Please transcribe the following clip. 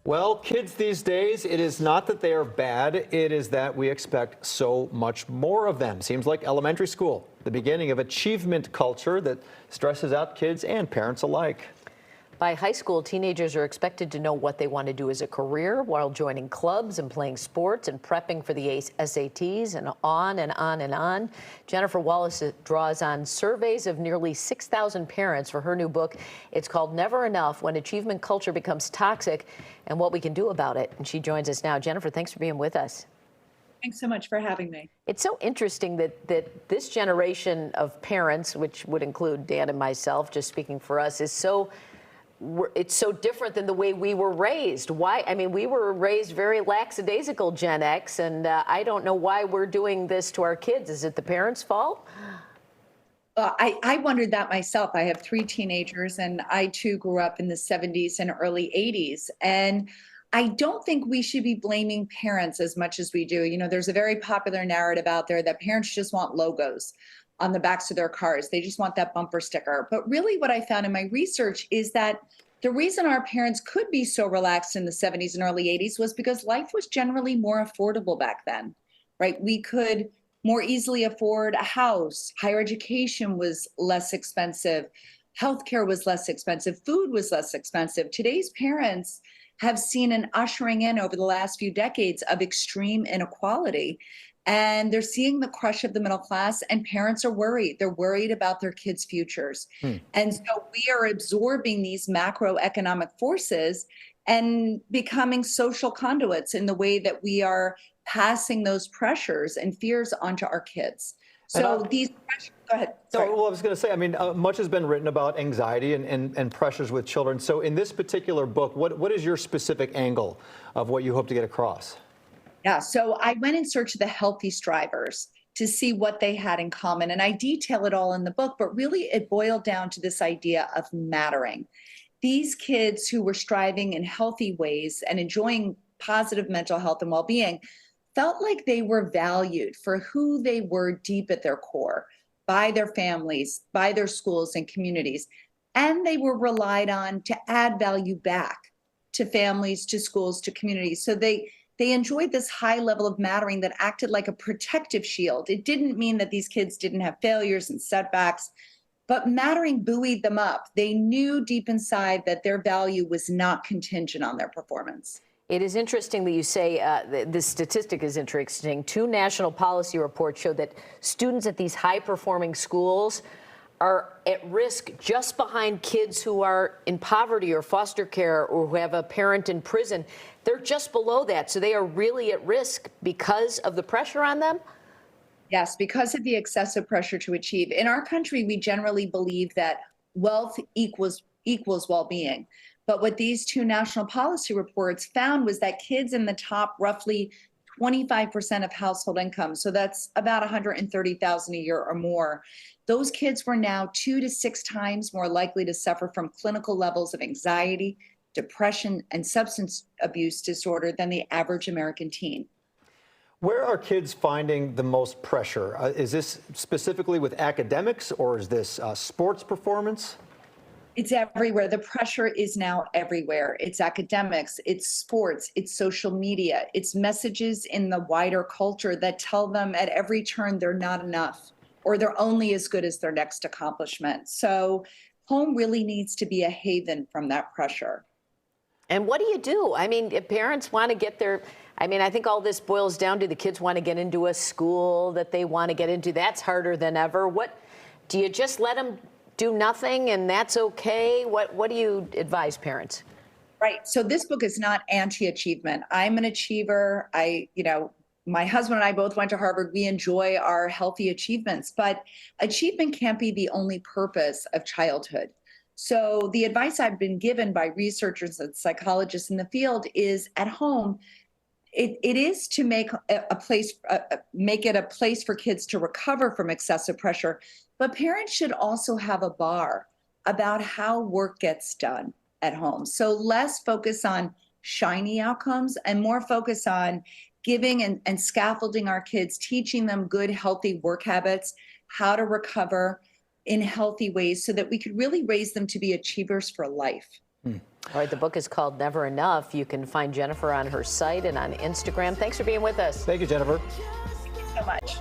Well, kids these days, it is not that they are bad, it is that we expect so much more of them. Seems like elementary school, the beginning of achievement culture that stresses out kids and parents alike. By high school, teenagers are expected to know what they want to do as a career while joining clubs and playing sports and prepping for the SATs and on and on and on. Jennifer Wallace draws on surveys of nearly 6,000 parents for her new book. It's called Never Enough: When Achievement Culture Becomes Toxic and What We Can Do About It. And she joins us now. Jennifer, thanks for being with us. Thanks so much for having me. It's so interesting that this generation of parents, which would include Dan and myself, just speaking for us, it's so different than the way we were raised. Why? I mean, we were raised very lackadaisical, Gen X, and I don't know why we're doing this to our kids. Is it the parents' fault? I wondered that myself. I have three teenagers, and I too grew up in the 70s and early 80s. And I don't think we should be blaming parents as much as we do. You know, there's a very popular narrative out there that parents just want logos on the backs of their cars. They just want that bumper sticker. But really what I found in my research is that the reason our parents could be so relaxed in the 70s and early 80s was because life was generally more affordable back then, right? We could more easily afford a house. Higher education was less expensive. Healthcare was less expensive. Food was less expensive. Today's parents have seen an ushering in over the last few decades of extreme inequality. And they're seeing the crush of the middle class, and parents are worried. They're worried about their kids' futures. And so we are absorbing these macroeconomic forces and becoming social conduits in the way that we are passing those pressures and fears onto our kids. So these pressures, go ahead. Sorry. No, well, I was going to say, I mean, much has been written about anxiety and pressures with children. So in this particular book, what is your specific angle of what you hope to get across? Yeah, so I went in search of the healthy strivers to see what they had in common. And I detail it all in the book, but really it boiled down to this idea of mattering. These kids who were striving in healthy ways and enjoying positive mental health and well-being felt like they were valued for who they were deep at their core by their families, by their schools and communities. And they were relied on to add value back to families, to schools, to communities. So they enjoyed this high level of mattering that acted like a protective shield. It didn't mean that these kids didn't have failures and setbacks, but mattering buoyed them up. They knew deep inside that their value was not contingent on their performance. It is interesting that you say this statistic is interesting. Two national policy reports show that students at these high-performing schools are at risk just behind kids who are in poverty or foster care or who have a parent in prison. They're just below that. So they are really at risk because of the pressure on them? Yes, because of the excessive pressure to achieve. In our country, we generally believe that wealth equals well-being. But what these two national policy reports found was that kids in the top roughly 25% of household income, so that's about $130,000 a year or more, those kids were now 2 to 6 times more likely to suffer from clinical levels of anxiety, depression, and substance abuse disorder than the average American teen. Where are kids finding the most pressure? Is this specifically with academics, or is this sports performance? It's everywhere. The pressure is now everywhere. It's academics, it's sports, it's social media, it's messages in the wider culture that tell them at every turn they're not enough or they're only as good as their next accomplishment. So home really needs to be a haven from that pressure. And what do you do? I mean, if parents want to get their, I mean, I think all this boils down to the kids want to get into a school that they want to get into. That's harder than ever. What do you just let them do nothing and that's okay? What do you advise parents? Right. So this book is not anti-achievement. I'm an achiever. My husband and I both went to Harvard. We enjoy our healthy achievements, but achievement can't be the only purpose of childhood. So the advice I've been given by researchers and psychologists in the field is at home, it is to make make it a place for kids to recover from excessive pressure. But parents should also have a bar about how work gets done at home. So less focus on shiny outcomes and more focus on giving and scaffolding our kids, teaching them good, healthy work habits, how to recover in healthy ways so that we could really raise them to be achievers for life. All right, the book is called Never Enough. You can find Jennifer on her site and on Instagram. Thanks for being with us. Thank you, Jennifer. Thank you so much.